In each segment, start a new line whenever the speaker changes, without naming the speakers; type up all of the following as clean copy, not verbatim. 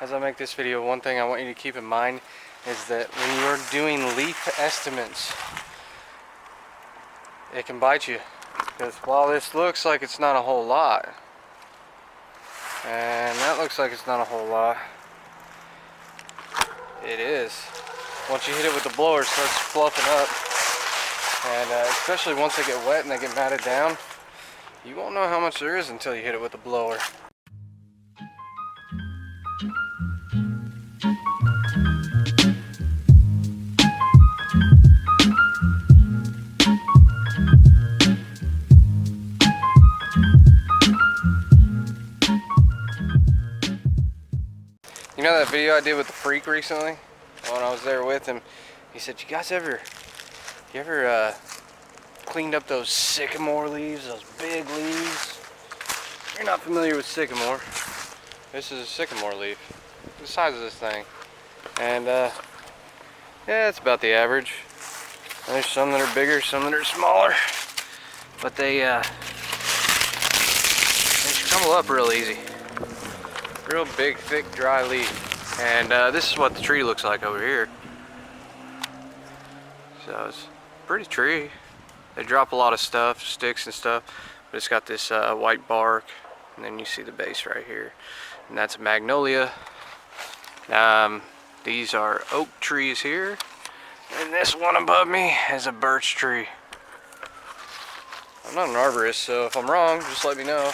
as I make this video, one thing I want you to keep in mind is that when you're doing leaf estimates, it can bite you. Because while this looks like it's not a whole lot, and that looks like it's not a whole lot, it is. Once you hit it with the blower, it starts fluffing up. And especially once they get wet and they get matted down, you won't know how much there is until you hit it with the blower. You know that video I did with the freak recently? When I was there with him, he said, you ever cleaned up those sycamore leaves, those big leaves? You're not familiar with sycamore. This is a sycamore leaf, the size of this thing. And yeah, it's about the average. And there's some that are bigger, some that are smaller. But they crumble up real easy. Real big, thick, dry leaf. And this is what the tree looks like over here. So it's a pretty tree. They drop a lot of stuff, sticks and stuff, but it's got this white bark, and then you see the base right here. And that's a magnolia. These are oak trees here. And this one above me is a birch tree. I'm not an arborist, so if I'm wrong, just let me know.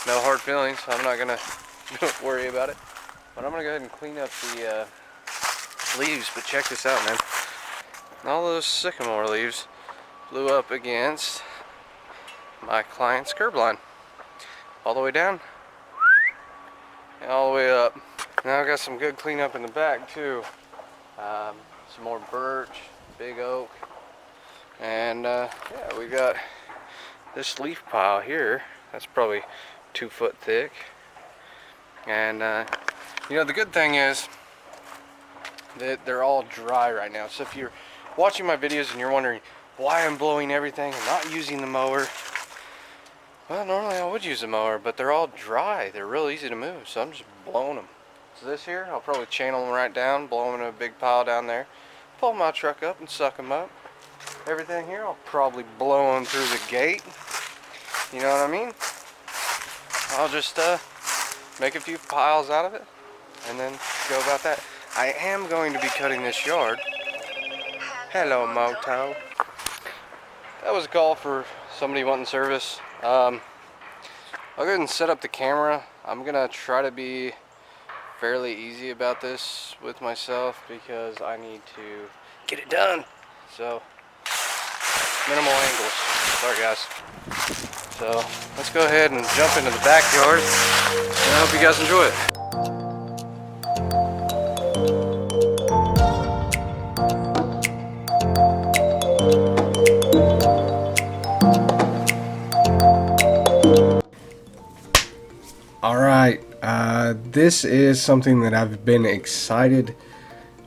No hard feelings. I'm not gonna worry about it. But I'm gonna go ahead and clean up the leaves. But check this out, man. All those sycamore leaves blew up against my client's curb line. All the way down and all the way up. Now I've got some good cleanup in the back too. Some more birch, big oak. And yeah, we got this leaf pile here. That's probably 2 foot thick. And you know, the good thing is that they're all dry right now. So if you're watching my videos and you're wondering why I'm blowing everything and not using the mower, well, normally I would use a mower, but they're all dry. They're real easy to move, so I'm just blowing them. So this here, I'll probably channel them right down, blow them in a big pile down there, pull my truck up and suck them up. Everything here, I'll probably blow them through the gate. You know what I mean? I'll just make a few piles out of it and then go about that. I am going to be cutting this yard. Hello, Moto. That was a call for somebody wanting service. I'll go ahead and set up the camera. I'm gonna try to be fairly easy about this with myself because I need to get it done. So, minimal angles. Sorry, guys. So, let's go ahead and jump into the backyard. And I hope you guys enjoy it. Alright, this is something that I've been excited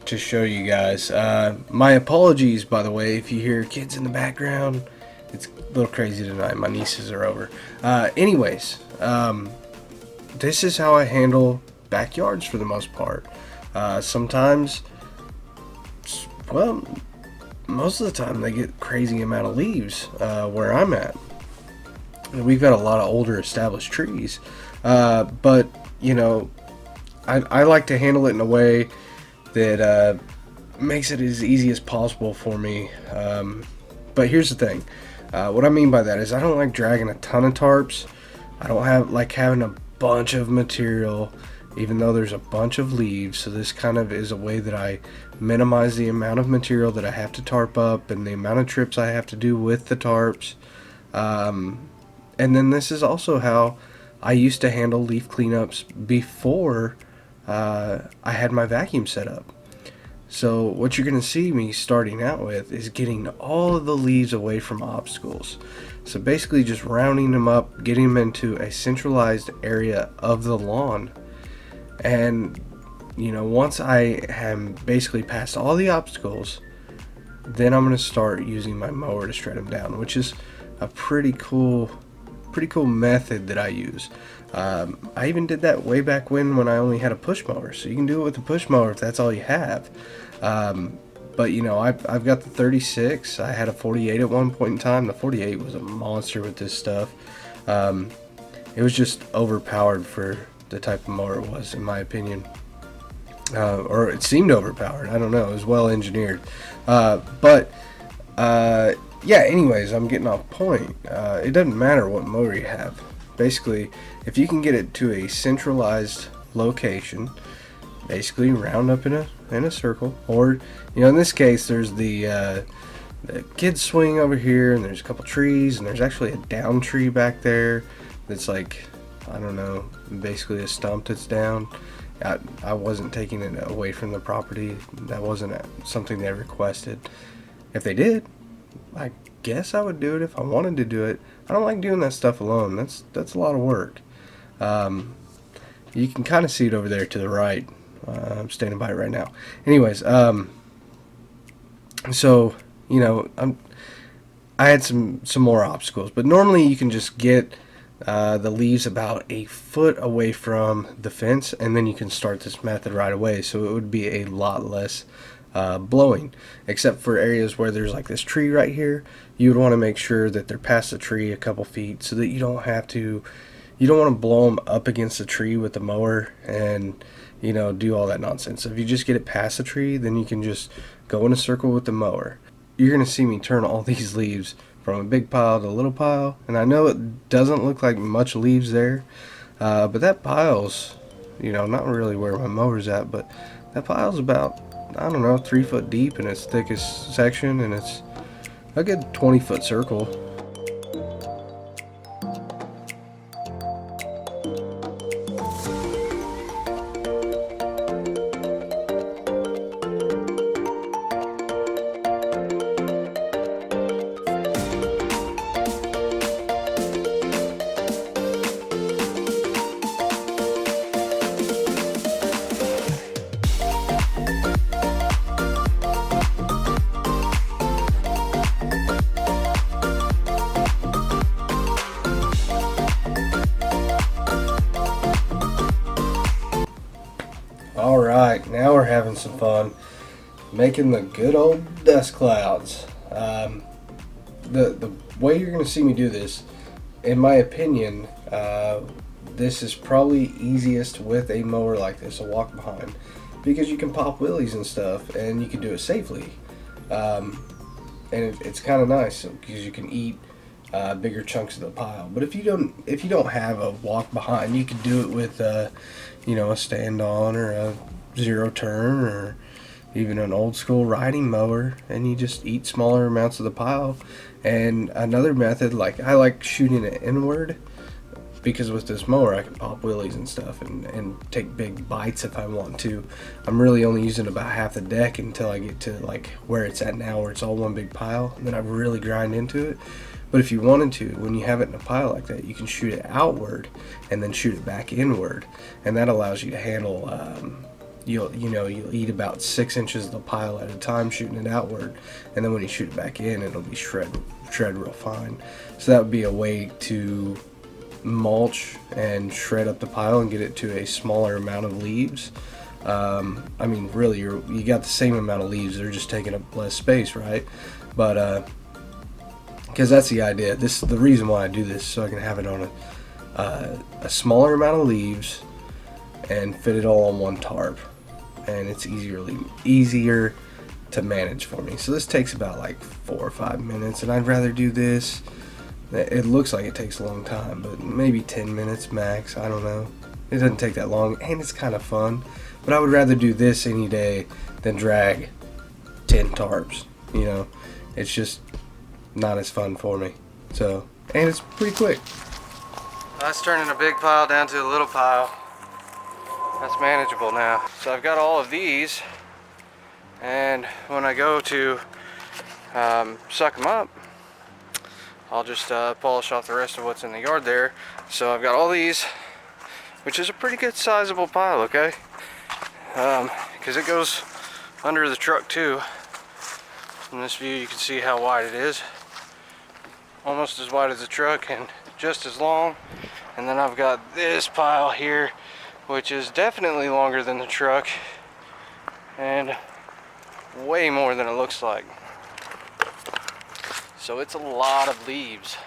to show you guys. My apologies, by the way, if you hear kids in the background. It's a little crazy tonight. My nieces are over. Anyways, this is how I handle backyards for the most part. Sometimes, well, most of the time they get crazy amount of leaves where I'm at. And we've got a lot of older established trees. But, you know, I like to handle it in a way that makes it as easy as possible for me. But here's the thing. What I mean by that is I don't like dragging a ton of tarps. I don't like having a bunch of material, even though there's a bunch of leaves. So this kind of is a way that I minimize the amount of material that I have to tarp up and the amount of trips I have to do with the tarps. And then this is also how I used to handle leaf cleanups before I had my vacuum set up. So what you're going to see me starting out with is getting all of the leaves away from obstacles. So basically just rounding them up, getting them into a centralized area of the lawn. And, you know, once I have basically passed all the obstacles, then I'm going to start using my mower to shred them down, which is a pretty cool method that I use.
I even did that way back when I only had a push mower. So you can do it with a push mower if that's all you have. But you know, I've got the 36. I had a 48 at one point in time. The 48 was a monster with this stuff. It was just overpowered for the type of mower it was, in my opinion. Or it seemed overpowered. I don't know. It was well engineered. But yeah, anyways, I'm getting off point. It doesn't matter what motor you have. Basically, if you can get it to a centralized location, basically round up in a circle, or you know, in this case, there's the kids swing over here, and there's a couple trees, and there's actually a down tree back there that's like, I don't know, basically a stump that's down. I wasn't taking it away from the property. That wasn't something they requested. If they did, I guess I would do it if I wanted to do it. I don't like doing that stuff alone. That's a lot of work. You can kind of see it over there to the right. I'm standing by it right now. Anyways, so you know, I had some more obstacles, but normally you can just get the leaves about a foot away from the fence, and then you can start this method right away. So it would be a lot less blowing, except for areas where there's like this tree right here. You would want to make sure that they're past the tree a couple feet, so that you don't want to blow them up against the tree with the mower and, you know, do all that nonsense. So if you just get it past the tree, then you can just go in a circle with the mower. You're going to see me turn all these leaves from a big pile to a little pile, and I know it doesn't look like much leaves there, but that pile's, you know, not really where my mower's at, but that pile's about, I don't know, 3 foot deep in its thickest section, and it's a good 20-foot circle. Alright, now we're having some fun making the good old dust clouds. The way you're going to see me do this, in my opinion, this is probably easiest with a mower like this, a walk behind, because you can pop wheelies and stuff, and you can do it safely. And it's kind of nice because you can eat bigger chunks of the pile. But if you don't have a walk behind, you can do it with you know, a stand on or a zero turn or even an old school riding mower, and you just eat smaller amounts of the pile. And another method, like I like shooting it inward, because with this mower I can pop wheelies and stuff and take big bites if I want to. I'm really only using about half the deck until I get to like where it's at now, where it's all one big pile, and then I really grind into it. But if you wanted to, when you have it in a pile like that, you can shoot it outward and then shoot it back inward, and that allows you to handle you'll eat about 6 inches of the pile at a time shooting it outward, and then when you shoot it back in, it'll be shred real fine. So that would be a way to mulch and shred up the pile and get it to a smaller amount of leaves. I mean, really, you got the same amount of leaves, they're just taking up less space, right? But because that's the idea. The reason why I do this, so I can have it on a smaller amount of leaves and fit it all on one tarp, and it's easier to manage for me. So this takes about like 4 or 5 minutes, and I'd rather do this. It looks like it takes a long time, but maybe 10 minutes max. I don't know. It doesn't take that long, and it's kind of fun. But I would rather do this any day than drag 10 tarps. You know, it's just not as fun for me. So, and it's pretty quick.
That's turning a big pile down to a little pile. That's manageable now. So I've got all of these, and when I go to suck them up, I'll just polish off the rest of what's in the yard there. So I've got all these, which is a pretty good sizable pile, okay? Because it goes under the truck too. From this view you can see how wide it is. Almost as wide as the truck and just as long. And then I've got this pile here, which is definitely longer than the truck and way more than it looks like. So it's a lot of leaves.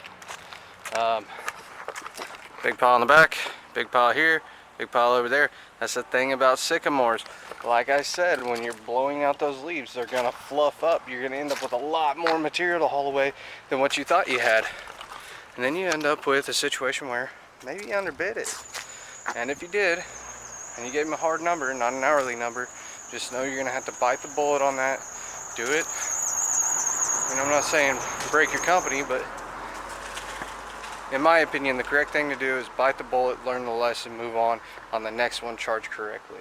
Big pile in the back, big pile here, big pile over there. That's the thing about sycamores. Like I said, when you're blowing out those leaves, they're gonna fluff up. You're gonna end up with a lot more material to haul away than what you thought you had. And then you end up with a situation where maybe you underbid it. And if you did, and you gave them a hard number, not an hourly number, just know you're gonna have to bite the bullet on that. Do it. And I'm not saying break your company, but in my opinion, the correct thing to do is bite the bullet, learn the lesson, move on the next one, charge correctly.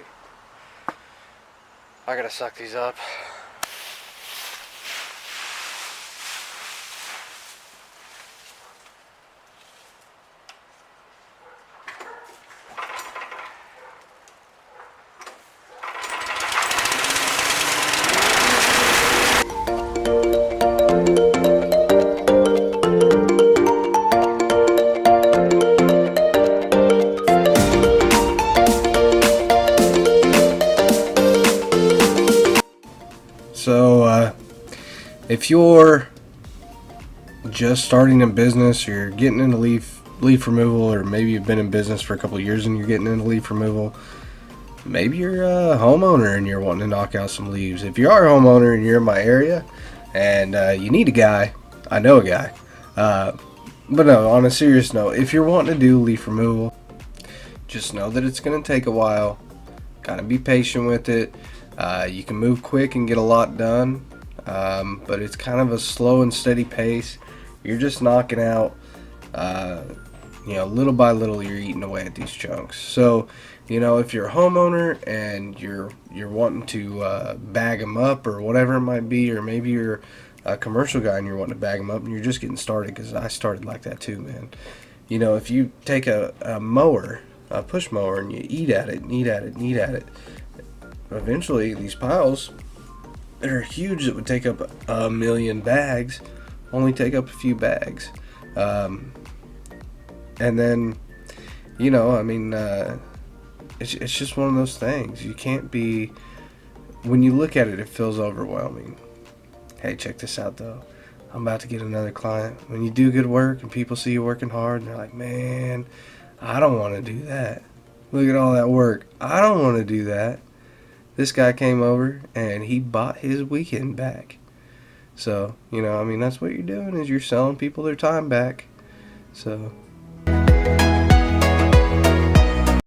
I gotta suck these up.
So, if you're just starting a business, or you're getting into leaf removal, or maybe you've been in business for a couple of years and you're getting into leaf removal, maybe you're a homeowner and you're wanting to knock out some leaves. If you are a homeowner and you're in my area and you need a guy, I know a guy. But no, on a serious note, if you're wanting to do leaf removal, just know that it's going to take a while. Gotta be patient with it. You can move quick and get a lot done, but it's kind of a slow and steady pace. You're just knocking out, little by little, you're eating away at these chunks. So, if you're a homeowner and you're wanting to bag them up or whatever it might be, or maybe you're a commercial guy and you're wanting to bag them up and you're just getting started, because I started like that too, man. If you take a mower, a push mower, and you eat at it, eventually these piles that are huge, that would take up 1,000,000 bags, only take up a few bags. And then, it's just one of those things. You can't be, when you look at it, it feels overwhelming. Hey, check this out though. I'm about to get another client. When you do good work and people see you working hard and they're like, man, I don't want to do that. Look at all that work. I don't want to do that. This guy came over and he bought his weekend back. So, that's what you're doing, is you're selling people their time back. So